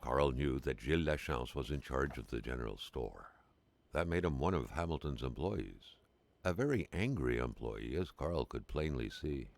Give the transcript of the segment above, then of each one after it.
Carl knew that Gilles Lachance was in charge of the general store. That made him one of Hamilton's employees. A very angry employee, as Carl could plainly see.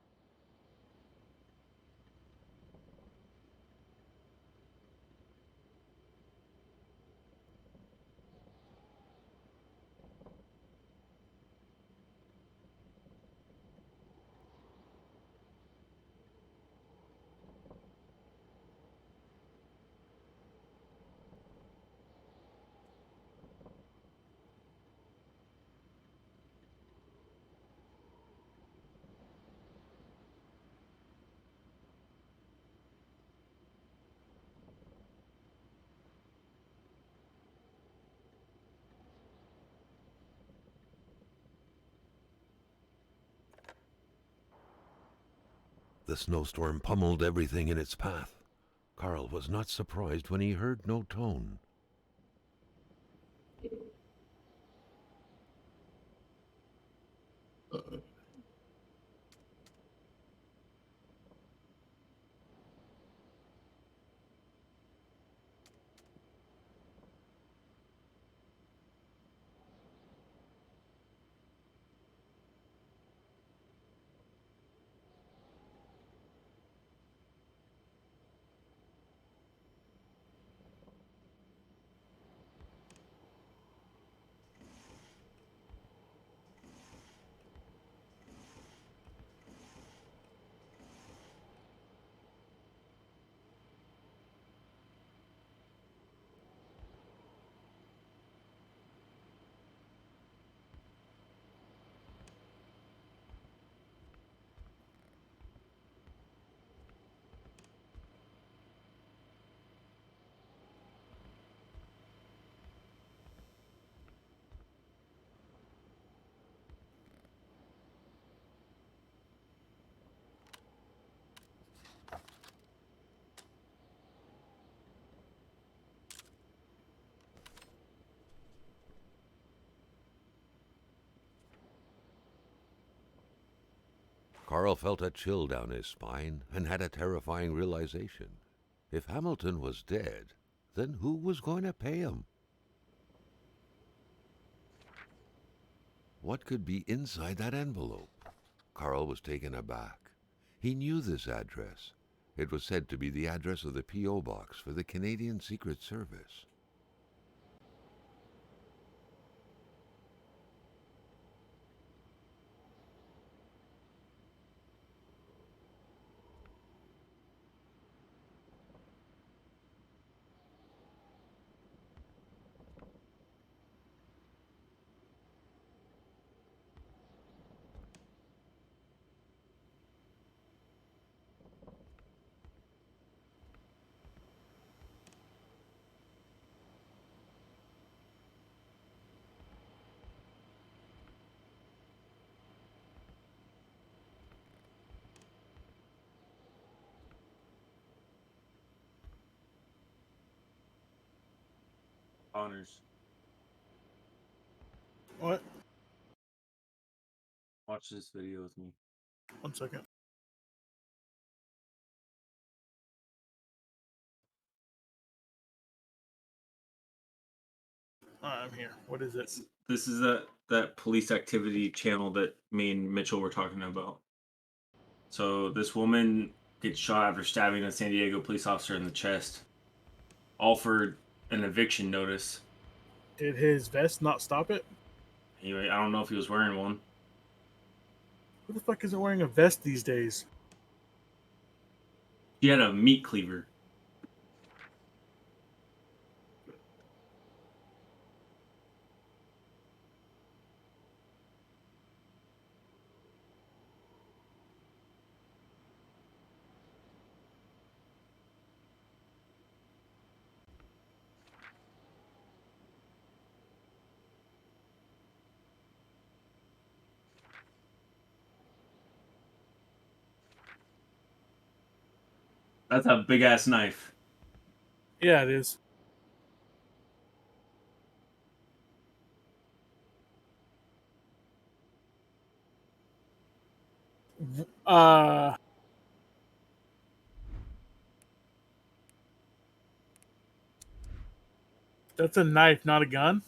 The snowstorm pummeled everything in its path. Carl was not surprised when he heard no tone. Carl felt a chill down his spine and had a terrifying realization. If Hamilton was dead, then who was going to pay him? What could be inside that envelope? Carl was taken aback. He knew this address. It was said to be the address of the P.O. box for the Canadian Secret Service. Honors. What? Watch this video with me. 1 second. I'm here. What is it? This is that police activity channel that me and Mitchell were talking about. So this woman gets shot after stabbing a San Diego police officer in the chest. Offered an eviction notice. Did his vest not stop it? Anyway, I don't know if he was wearing one. Who the fuck isn't wearing a vest these days? He had a meat cleaver. That's a big ass knife. Yeah, it is. Uh, that's a knife, not a gun.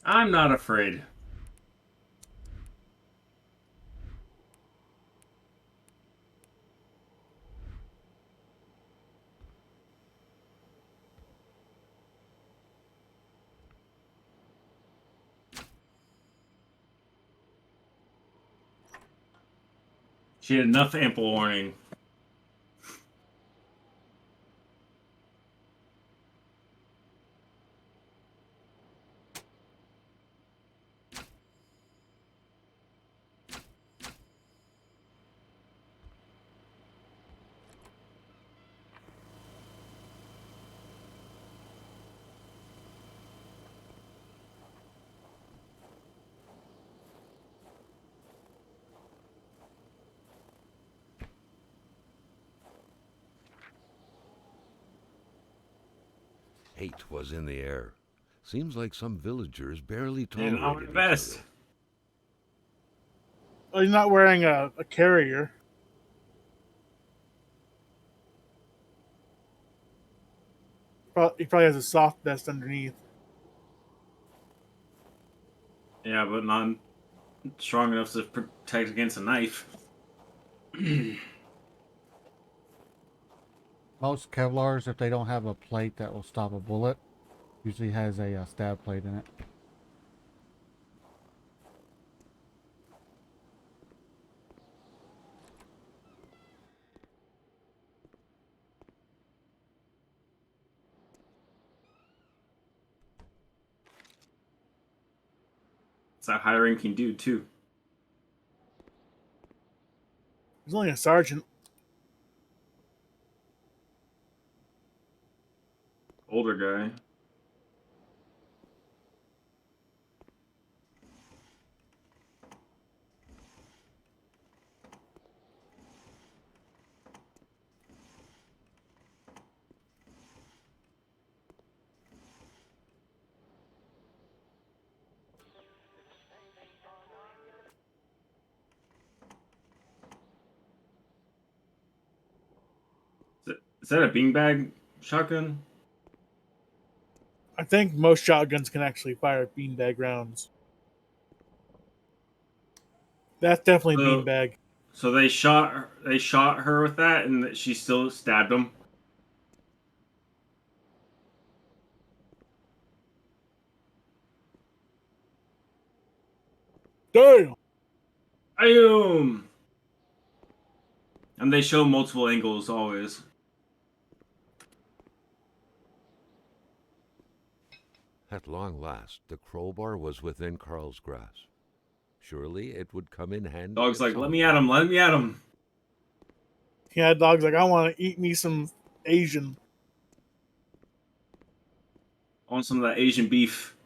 I'm not afraid. She had enough ample warning. Hate was in the air. Seems like some villagers barely And I'm tolerated the each best. other. Oh, he's not wearing a carrier. He probably has a soft vest underneath. Yeah, but not strong enough to protect against a knife. Most Kevlars, if they don't have a plate that will stop a bullet, usually has a stab plate in it. It's a high-ranking dude too. He's only a sergeant. Older guy. Is that a beanbag shotgun? I think most shotguns can actually fire beanbag rounds. That's definitely So, beanbag. so they shot her with that, and she still stabbed him. Damn! Boom! And they show multiple angles always. At long last, the crowbar was within Carl's grasp. Surely it would come in handy Dog's at like, let some me at point. him, let me at him. Yeah, dog's like, I want to eat me some Asian. I want some of that Asian beef.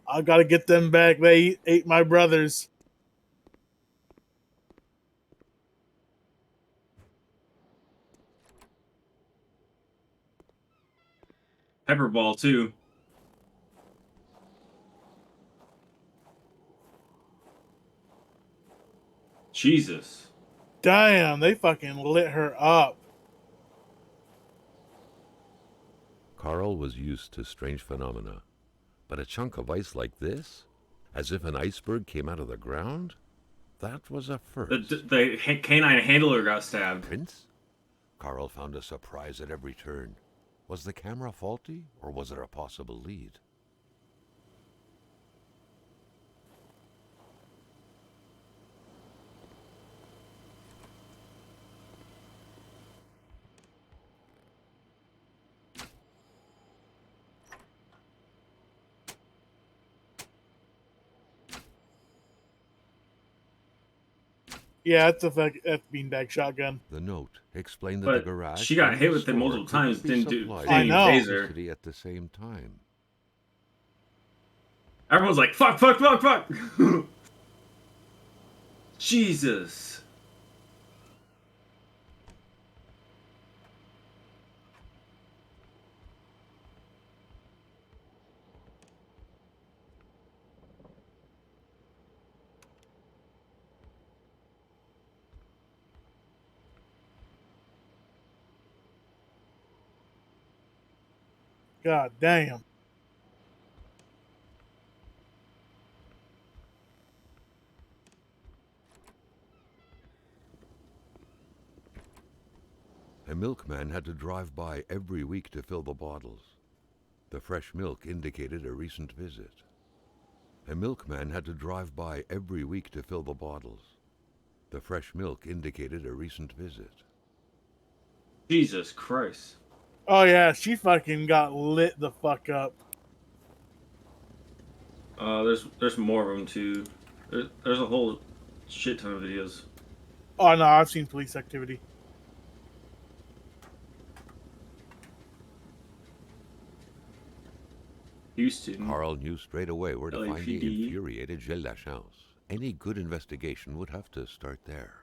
I gotta get them back. They ate my brothers. pepper ball too. Jesus. Damn, they fucking lit her up. Carl was used to strange phenomena, but a chunk of ice like this, as if an iceberg came out of the ground, that was a first. The canine handler got stabbed. Prince? Carl found a surprise at every turn. Was the camera faulty, or was it a possible lead? Yeah, that's beanbag shotgun. The note explained that But the garage she got and hit the with it store multiple could times. be Didn't supplied I with know. electricity at the same time. Everyone's like, fuck, fuck, fuck, fuck. Jesus. God damn. A milkman had to drive by every week to fill the bottles. The fresh milk indicated a recent visit. A milkman had to drive by every week to fill the bottles. The fresh milk indicated a recent visit. Jesus Christ. Oh yeah, she fucking got lit the fuck up. There's more of them too. There's a whole shit ton of videos. Oh no, I've seen police activity. Houston. Carl knew straight away where to find the LAPD. infuriated Gilles Lachance. Any good investigation would have to start there.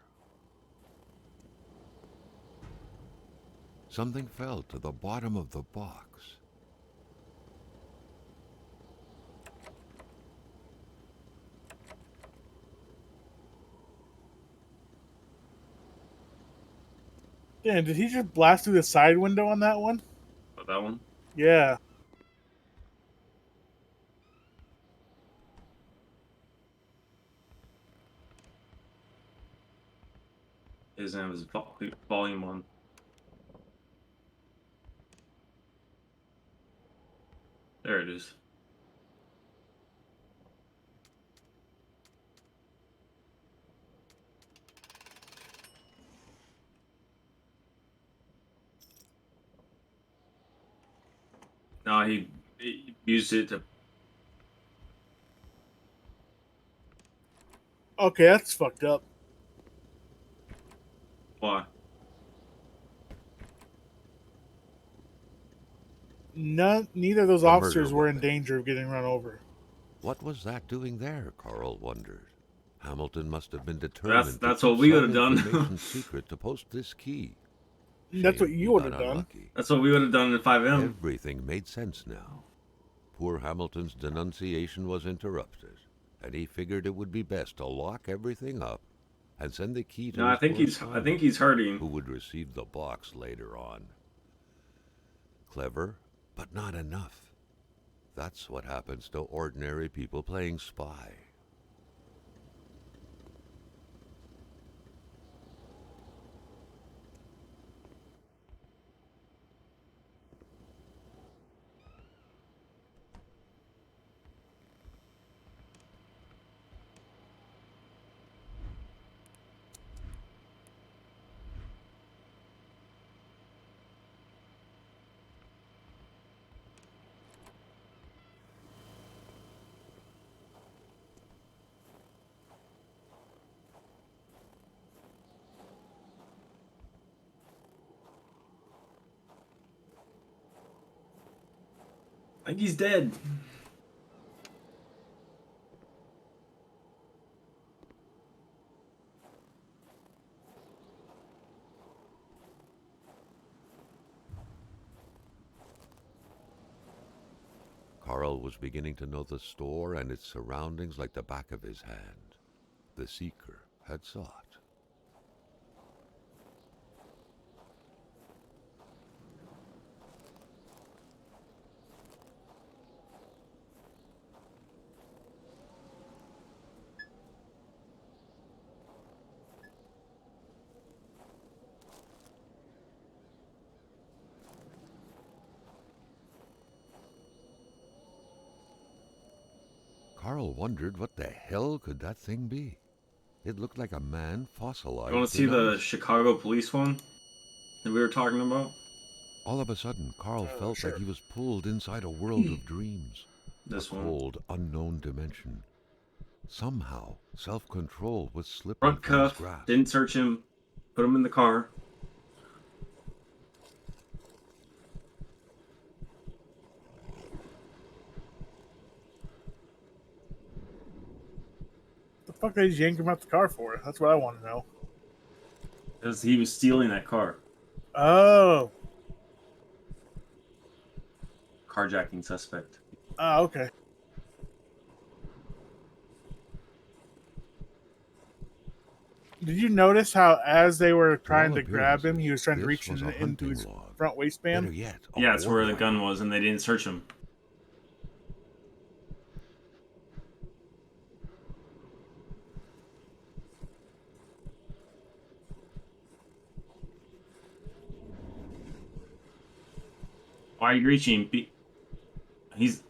Something fell to the bottom of the box. Damn, did he just blast through the side window on that one? Oh, that one? Yeah. His name is Volume 1. There it is. No, he used it to. Okay, that's fucked up. Why? Neither of those A officers murder were in weapon. danger of getting run over. What was that doing there, Carl wondered. Hamilton must have been determined That's to keep what we would some have done. information secret to post this key. That's what Shame you he would got have done. unlucky. That's what we would have done in 5M. Everything made sense now. Poor Hamilton's denunciation was interrupted, and he figured it would be best to lock everything up and send the key to No, I his think correspondent, he's hurting. who would receive the box later on. Clever, but not enough. That's what happens to ordinary people playing spy. I think he's dead. Carl was beginning to know the store and its surroundings like the back of his hand. The seeker had sought. Carl wondered what the hell could that thing be. It looked like a man fossilized. You want to see in the ice. Chicago police one that we were talking about? All of a sudden, Carl felt sure. like he was pulled inside a world of dreams. This A one. cold, unknown dimension. Somehow, self-control was slipping Front from his cuff. grasp. Didn't search him. Put him in the car. The fuck did he yank him out the car for? That's what I want to know. Because he was stealing that car. Oh. Carjacking suspect. Ah, okay. Did you notice how, as they were trying to grab him, he was trying to this reach was a into hunting his log. front waistband? Better yet, a Yeah, it's war where the rifle. gun was, and they didn't search him. Why are you reaching? He's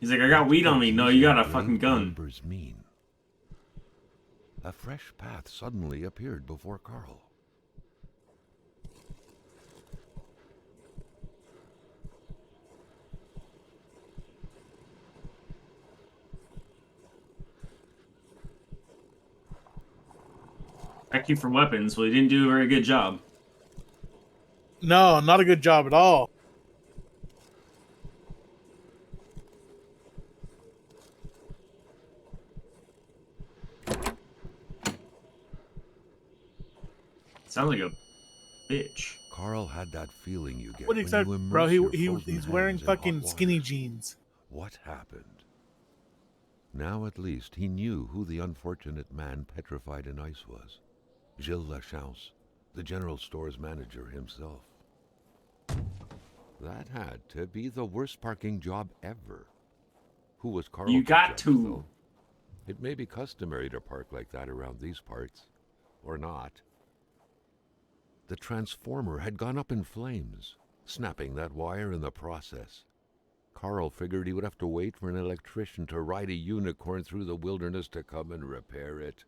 like, I got weed on me. No, you got a Great fucking gun. numbers mean. A fresh path suddenly appeared before Carl. Thank you for weapons. Well, he didn't do a very good job. No, not a good job at all. Sounds like a bitch. Carl had that feeling you get What do you when expect, you immerse bro? your He's frozen wearing hands in hot fucking water. skinny jeans. What happened? Now at least he knew who the unfortunate man petrified in ice was. Gilles Lachance, the general store's manager himself. That had to be the worst parking job ever. Who was Carl? You got judge, to. though? It may be customary to park like that around these parts, or not. The transformer had gone up in flames, snapping that wire in the process. Carl figured he would have to wait for an electrician to ride a unicorn through the wilderness to come and repair it.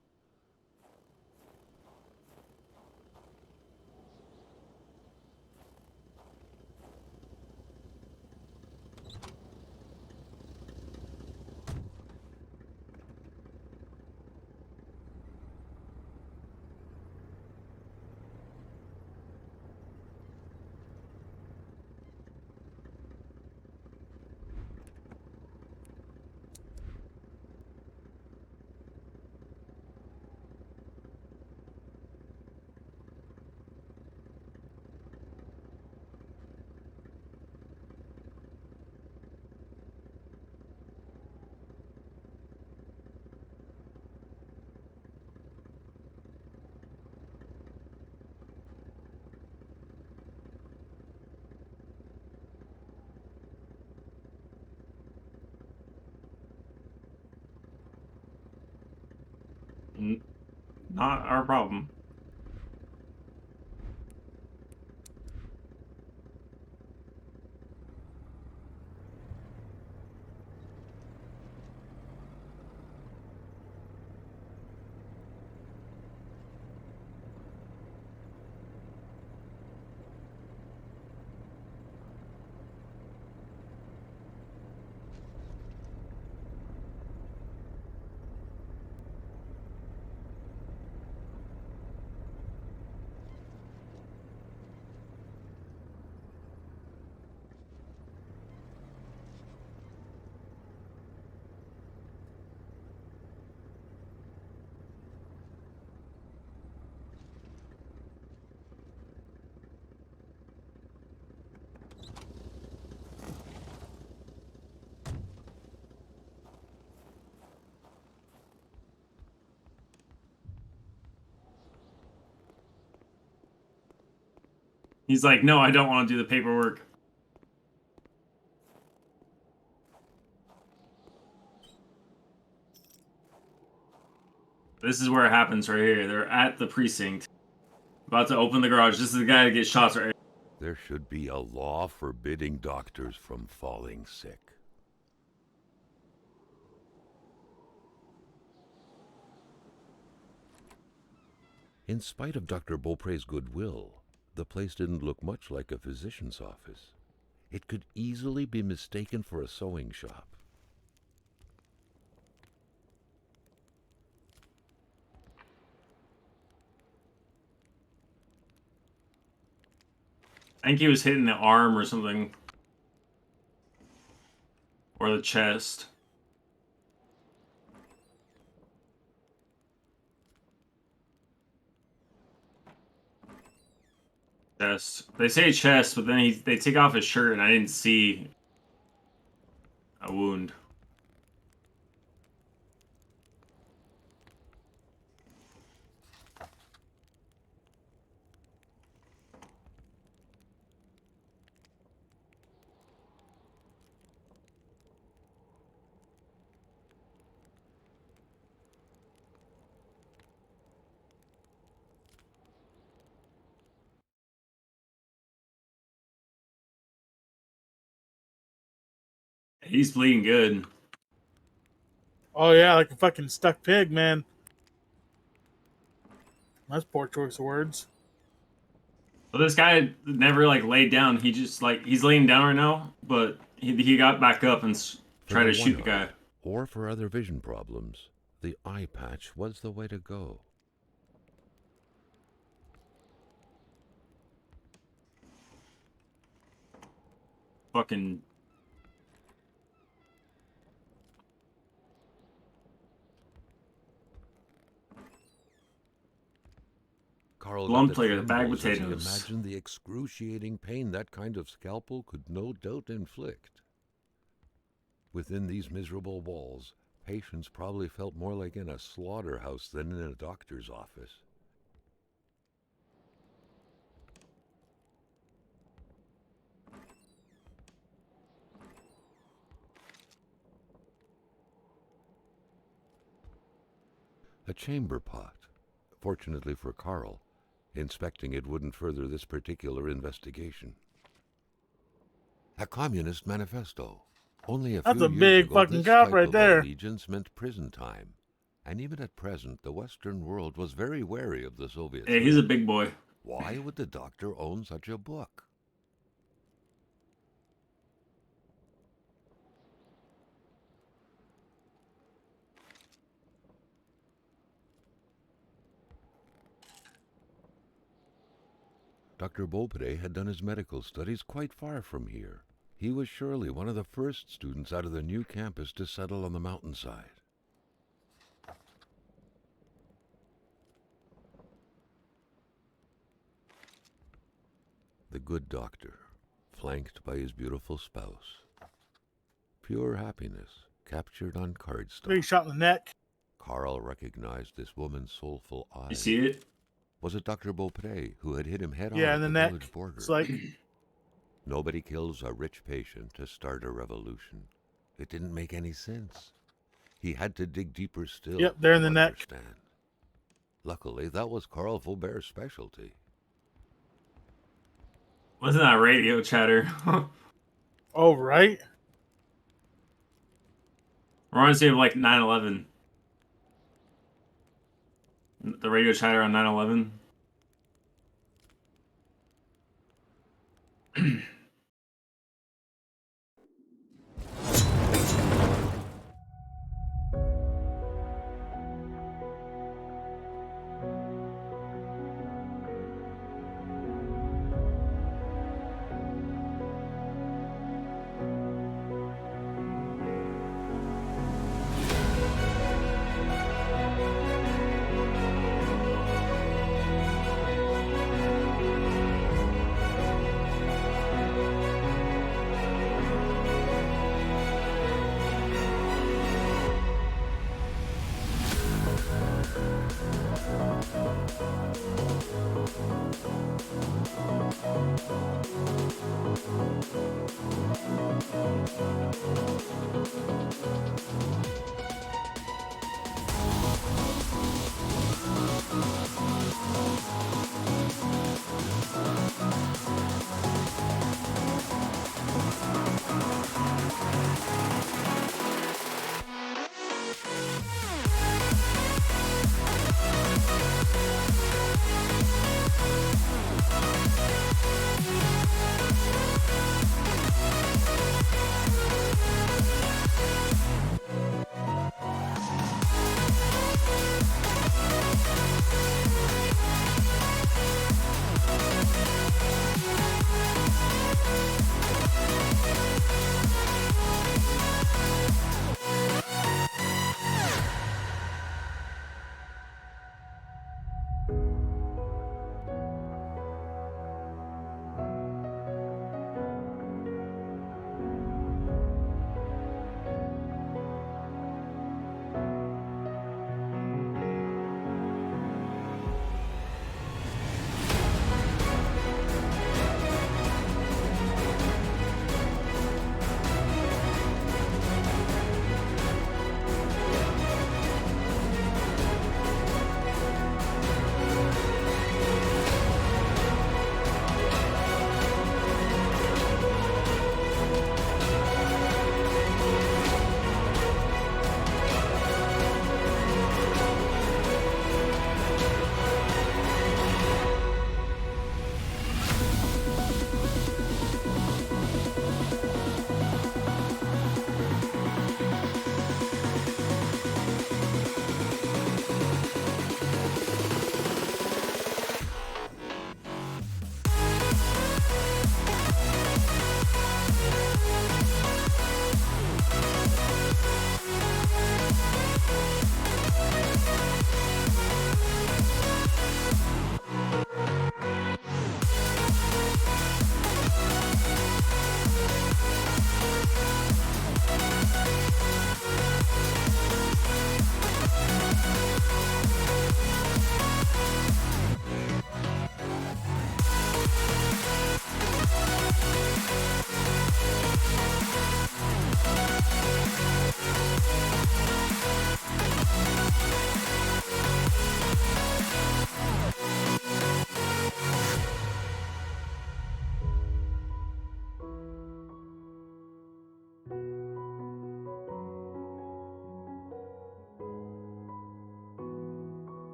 Not our problem. He's like, no, I don't want to do the paperwork. This is where it happens right here. They're at the precinct, about to open the garage. This is the guy that gets shots right here. There should be a law forbidding doctors from falling sick. In spite of Dr. Beaupre's goodwill, the place didn't look much like a physician's office. It could easily be mistaken for a sewing shop. I think he was hitting the arm or something. Or the chest. Chest. They say chest, but then they take off his shirt and I didn't see a wound. He's bleeding good. Oh yeah, like a fucking stuck pig, man. That's poor choice of words. But this guy never like laid down. He just like he's laying down right now, but he got back up and tried to shoot the guy. Or for other vision problems, the eye patch was the way to go. Fucking. Carl Lumped got the like a bag of trembles as he potatoes. imagined the excruciating pain that kind of scalpel could no doubt inflict. Within these miserable walls, patients probably felt more like in a slaughterhouse than in a doctor's office. A chamber pot. Fortunately for Carl, inspecting it wouldn't further this particular investigation. A communist manifesto. Only a That's few a years big ago, fucking this cop type right of there. allegiance meant prison time. And even at present, the Western world was very wary of the Soviets. Hey, he's a big boy. Why would the doctor own such a book? Dr. Beaupre had done his medical studies quite far from here. He was surely one of the first students out of the new campus to settle on the mountainside. The good doctor, flanked by his beautiful spouse. Pure happiness, captured on cardstock. Big shot in the neck. Carl recognized this woman's soulful eyes. You see it? Was it Dr. Beaupre who had hit him head on Yeah, at in the the neck. village border? It's like Nobody kills a rich patient to start a revolution. It didn't make any sense. He had to dig deeper still. Yep, there in to the neck. understand. Luckily, that was Carl Faubert's specialty. Wasn't that radio chatter? oh right. Reminds me of like 9/11. The radio chatter on 9/11.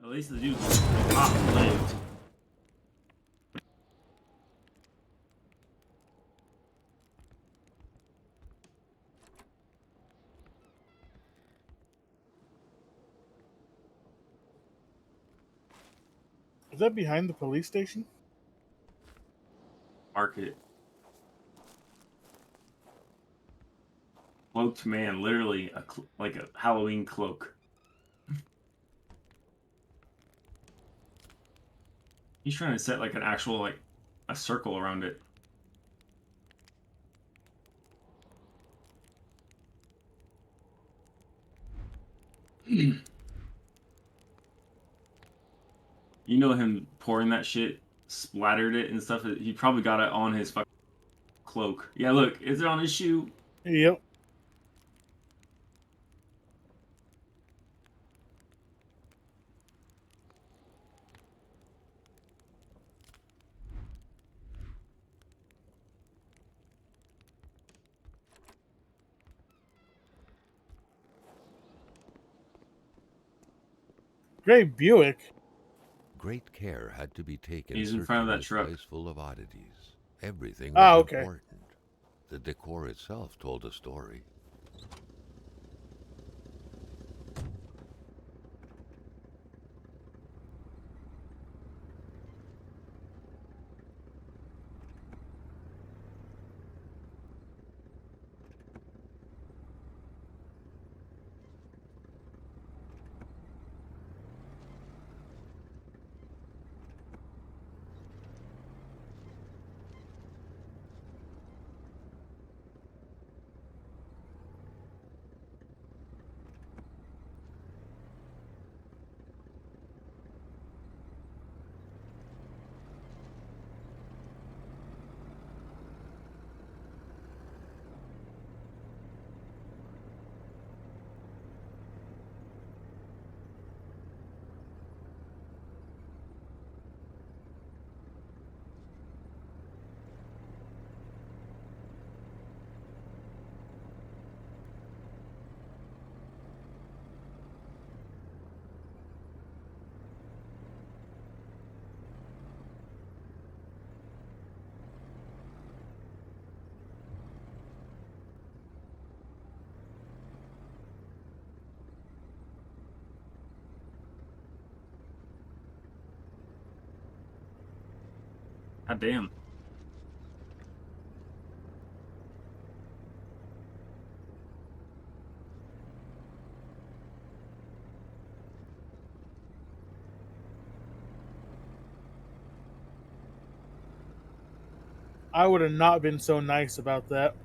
At least the dude lived. Is that behind the police station? Market. Cloaked man, literally like a Halloween cloak. He's trying to set like an actual like a circle around it. You know him pouring that shit, splattered it and stuff. He probably got it on his fucking cloak. Yeah, look, is it on his shoe? Yep. Great Buick. Great care had to be taken He's in front of that this truck. place full of oddities. Everything Ah, was okay. important. The decor itself told a story. God damn. I would have not been so nice about that.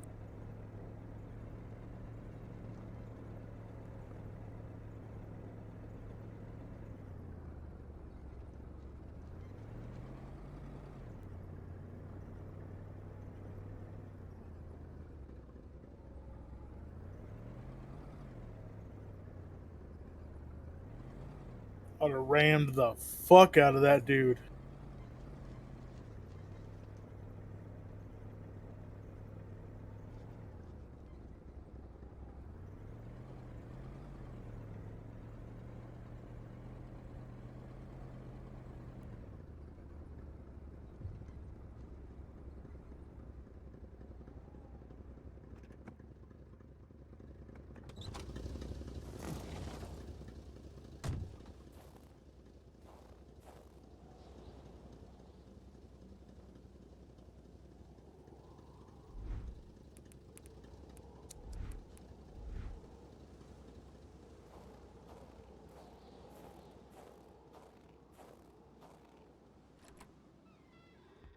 I'd have rammed the fuck out of that dude.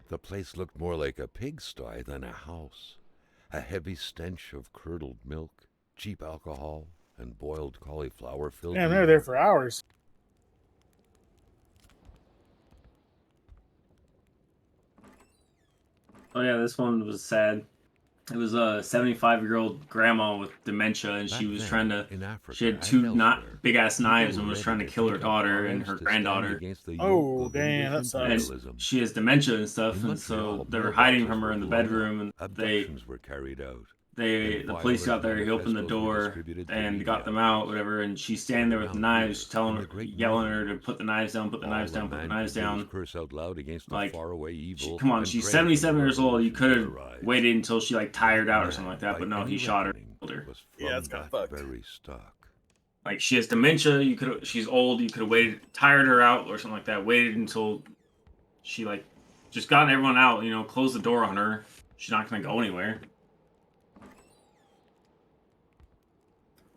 The place looked more like a pigsty than a house. A heavy stench of curdled milk, cheap alcohol, and boiled cauliflower filled Damn, the they're there air. for hours. Oh yeah, this one was sad. It was a 75-year-old grandma with dementia, and she Back was then, trying to. in Africa She had and two elsewhere, big ass people knives were and was ready trying to kill her take up daughter and arms her to stand granddaughter. against the Oh, yoke of damn, English that sucks. And imperialism. she has dementia and stuff, In and so Montreal, they were hiding mailboxes from her were in the blown up, bedroom, and they abductions were carried out. the police got there. He opened the door and got them out, whatever. And she's standing there with the knives, yelling at her to put the knives down, put the knives down, put the knives down. Curse out loud against the Like, faraway evil. come on, she's 77 years old. You could have waited until she like tired out or something like that, but no, he shot her. Killed her. Yeah, it's kind of fucked. Very stuck. Like, she has dementia. She's old. You could have waited, tired her out or something like that. Waited until she like just gotten everyone out. You know, closed the door on her. She's not gonna go anywhere.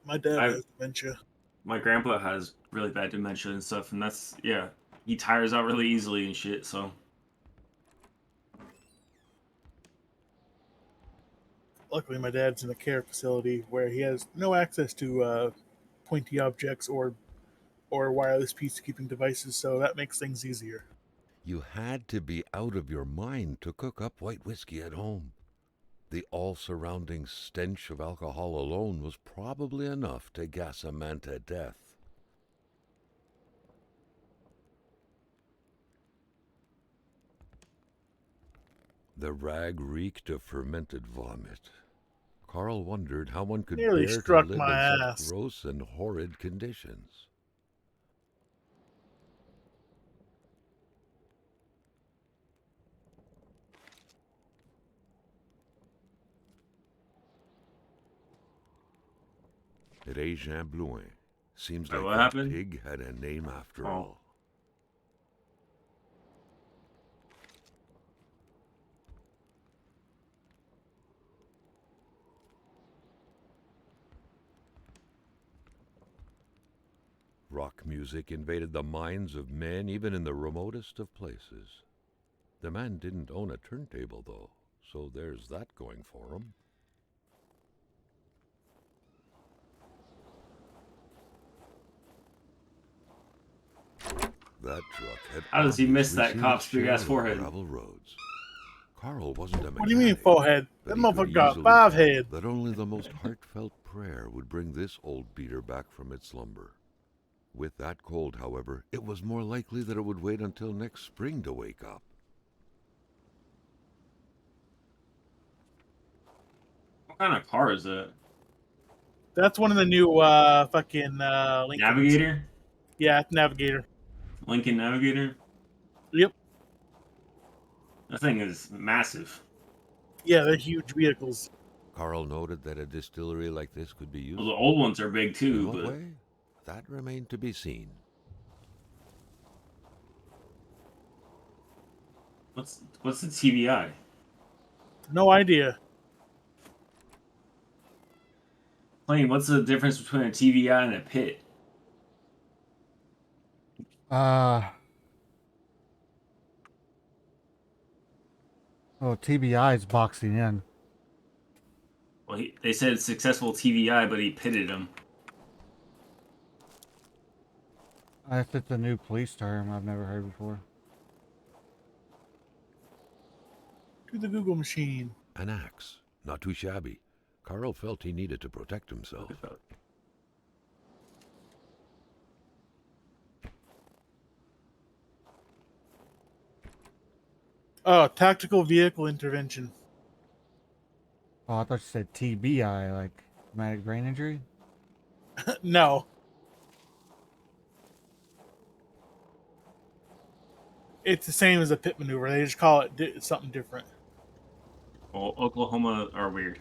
My dad has dementia. My grandpa has really bad dementia and stuff, and that's, yeah, he tires out really easily and shit. So Luckily, my dad's in a care facility where he has no access to pointy objects or wireless peacekeeping devices, so that makes things easier. You had to be out of your mind to cook up white whiskey at home. The all-surrounding stench of alcohol alone was probably enough to gas a man to death. The rag reeked of fermented vomit. Carl wondered how one could Nearly bear struck to live my in ass. such gross and horrid conditions. Ray Jean Blouin. Seems like what that happened? pig had a name after all. Rock music invaded the minds of men even in the remotest of places. The man didn't own a turntable, though, so there's that going for him. That truck had How does he miss obviously that seen cop's its big share ass of forehead? gravel roads. Carl wasn't a mechanic. What do you mean, forehead? but That he could motherfucker got easily 5 tell heads. that only the most heartfelt prayer would bring this old beater back from its slumber. With that cold, however, it was more likely that it would wait until next spring to wake up. What kind of car is that? That's one of the new fucking Lincolns. Navigator? Yeah, Navigator. Lincoln Navigator? Yep. That thing is massive. Yeah, they're huge vehicles. Carl noted that a distillery like this could be used. Well, the old ones are big In too, what but way? That remained to be seen. what's the TBI? No idea. Plain, what's the difference between a TBI and a pit? TBI is boxing in. Well, they said successful TBI, but he pitted him. If it's a new police term I've never heard before. To the Google machine. An axe. Not too shabby. Carl felt he needed to protect himself. Look at that. Oh, tactical vehicle intervention. Oh, I thought you said TBI, like traumatic brain injury. No. It's the same as a pit maneuver. They just call it something different. Well, Oklahoma are weird.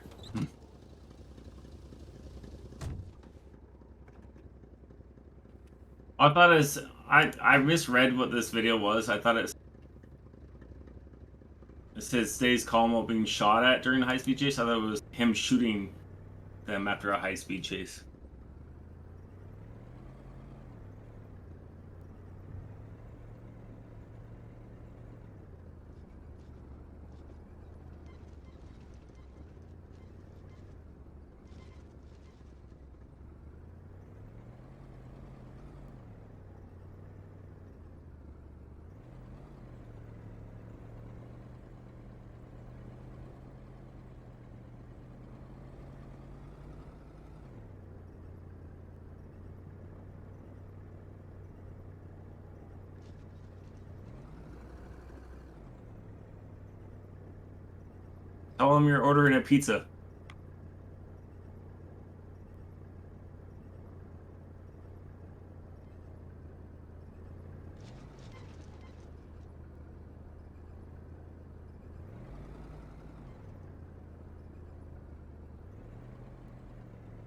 I thought I misread what this video was. I thought it says stays calm while being shot at during the high-speed chase. I thought it was him shooting them after a high-speed chase. Tell them you're ordering a pizza.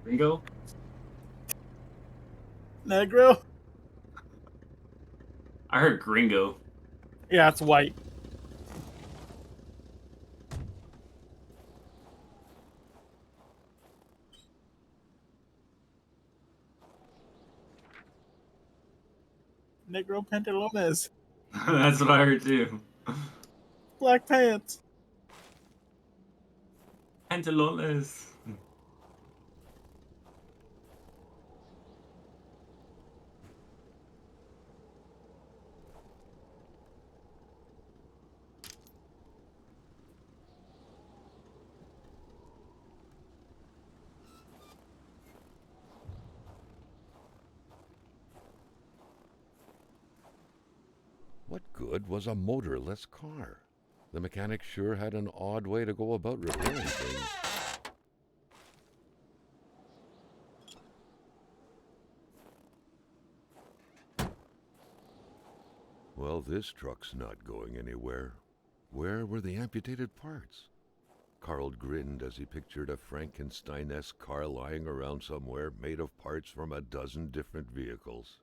Ringo? Negro? I heard gringo. Yeah, it's white. Negro pantalones. That's what I heard too. Black pants. Pantalones. What good was a motorless car? The mechanic sure had an odd way to go about repairing things. Well, this truck's not going anywhere. Where were the amputated parts? Carl grinned as he pictured a Frankenstein-esque car lying around somewhere made of parts from a dozen different vehicles.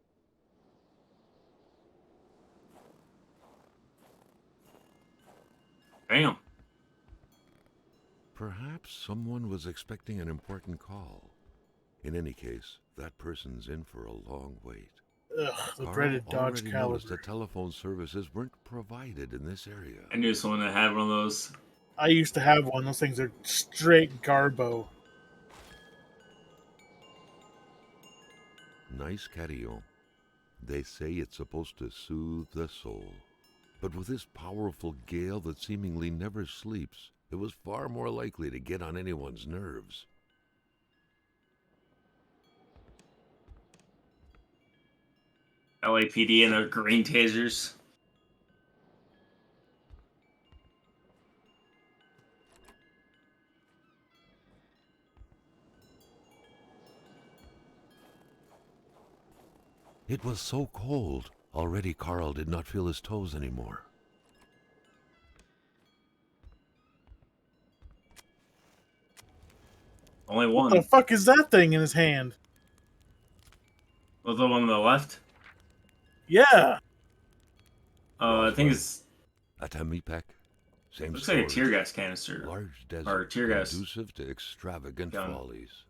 Damn. Perhaps someone was expecting an important call. In any case, that person's in for a long wait. Ugh, the Carl dreaded Dodge already noticed Caliber. that telephone services weren't provided in this area. I knew someone that had one of those. I used to have one. Those things are straight garbo. Nice carillon. They say it's supposed to soothe the soul. But with this powerful gale that seemingly never sleeps, it was far more likely to get on anyone's nerves. LAPD and their green tasers. It was so cold. Already Carl did not feel his toes anymore. Only What one. the fuck is that thing in his hand? Was the one on the left? Yeah. I think it's A Tamipek. Same looks like a story. tear gas canister. Large desert, Or tear gas conducive to extravagant gun. follies.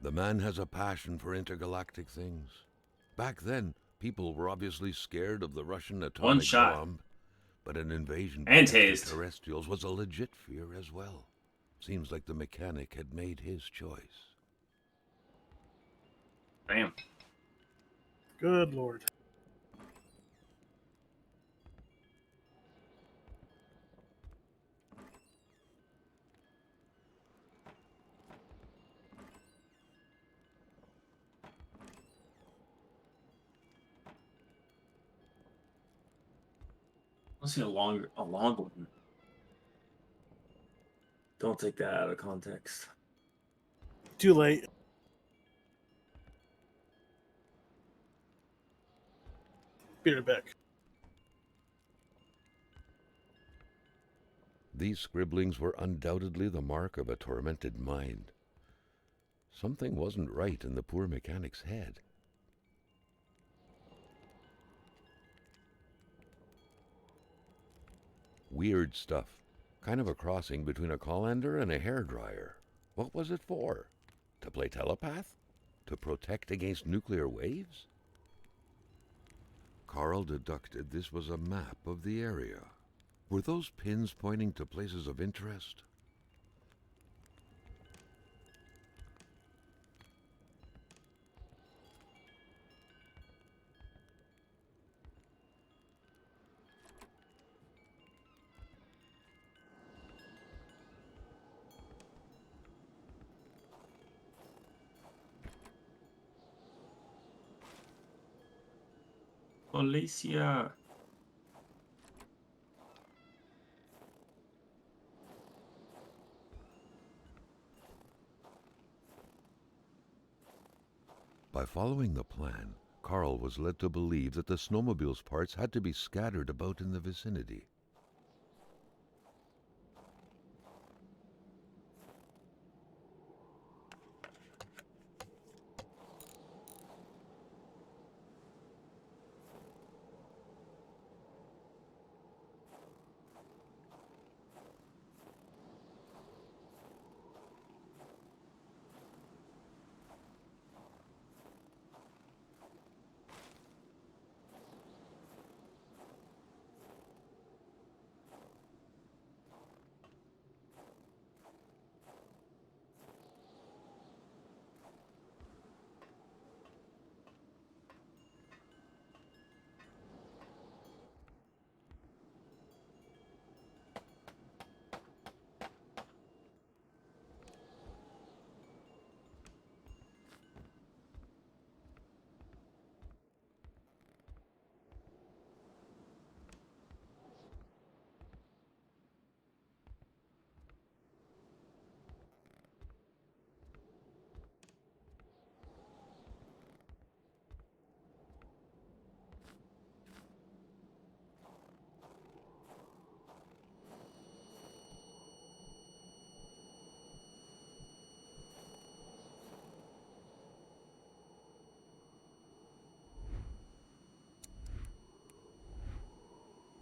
The man has a passion for intergalactic things. Back then, people were obviously scared of the Russian atomic shot. bomb, but an invasion by And tased. extraterrestrials was a legit fear as well. Seems like the mechanic had made his choice. Damn. Good lord. Let's see a long one. Don't take that out of context. Too late. Be right back. These scribblings were undoubtedly the mark of a tormented mind. Something wasn't right in the poor mechanic's head. Weird stuff. Kind of a crossing between a colander and a hairdryer. What was it for? To play telepath? To protect against nuclear waves? Carl deducted this was a map of the area. Were those pins pointing to places of interest? Policia. By following the plan, Carl was led to believe that the snowmobile's parts had to be scattered about in the vicinity.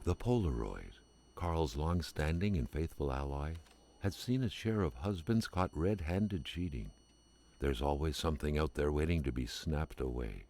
The Polaroid, Carl's long-standing and faithful ally, had seen its share of husbands caught red-handed cheating. There's always something out there waiting to be snapped away.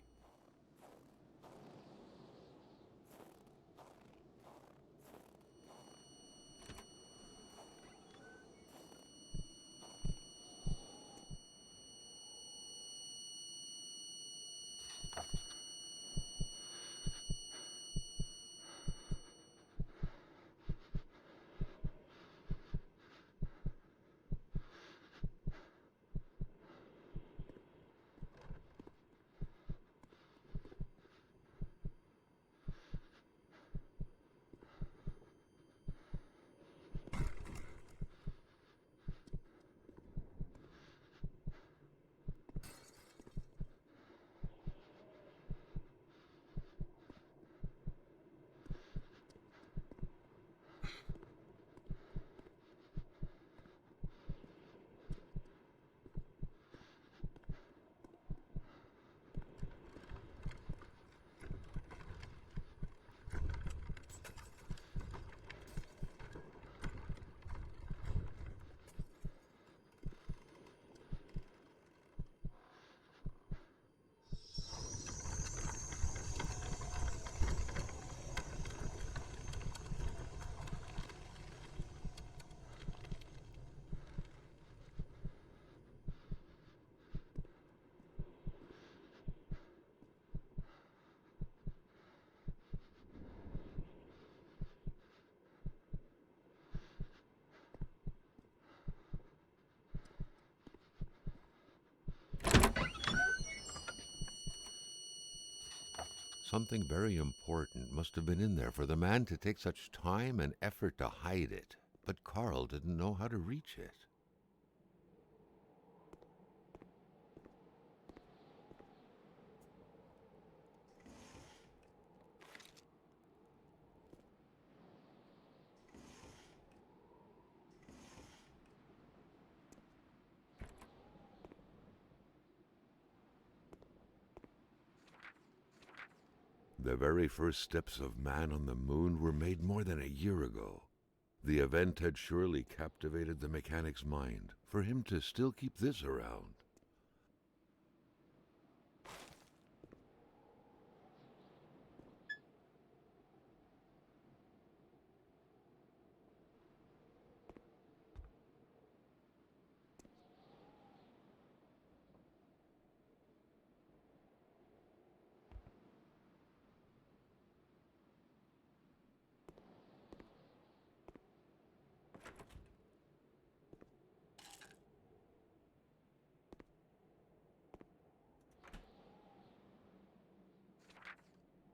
Something very important must have been in there for the man to take such time and effort to hide it, but Carl didn't know how to reach it. The very first steps of man on the moon were made more than a year ago. The event had surely captivated the mechanic's mind, for him to still keep this around.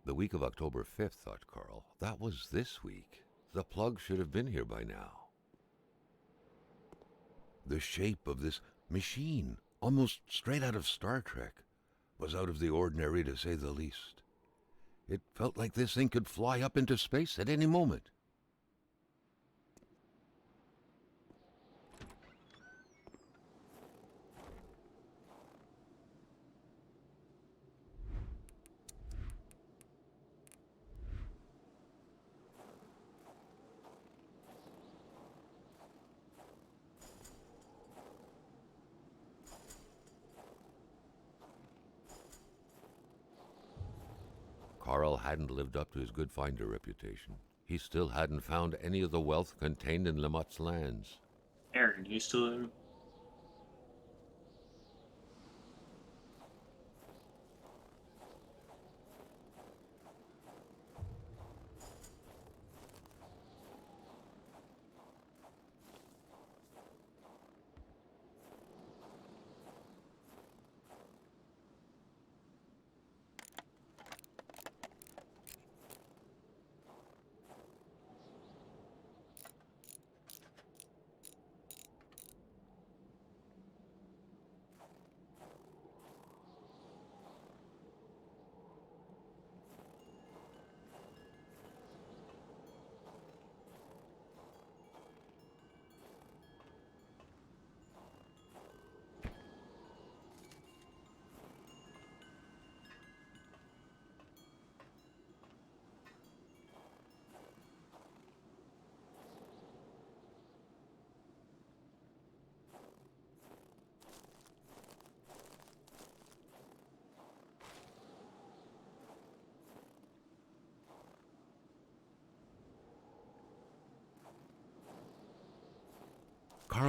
The week of October 5th, thought Carl. That was this week. The plug should have been here by now. The shape of this machine, almost straight out of Star Trek, was out of the ordinary to say the least. It felt like this thing could fly up into space at any moment. Carl hadn't lived up to his good finder reputation. He still hadn't found any of the wealth contained in Lamotte's lands. Aaron, you still there?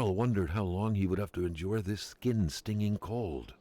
Carl wondered how long he would have to endure this skin-stinging cold.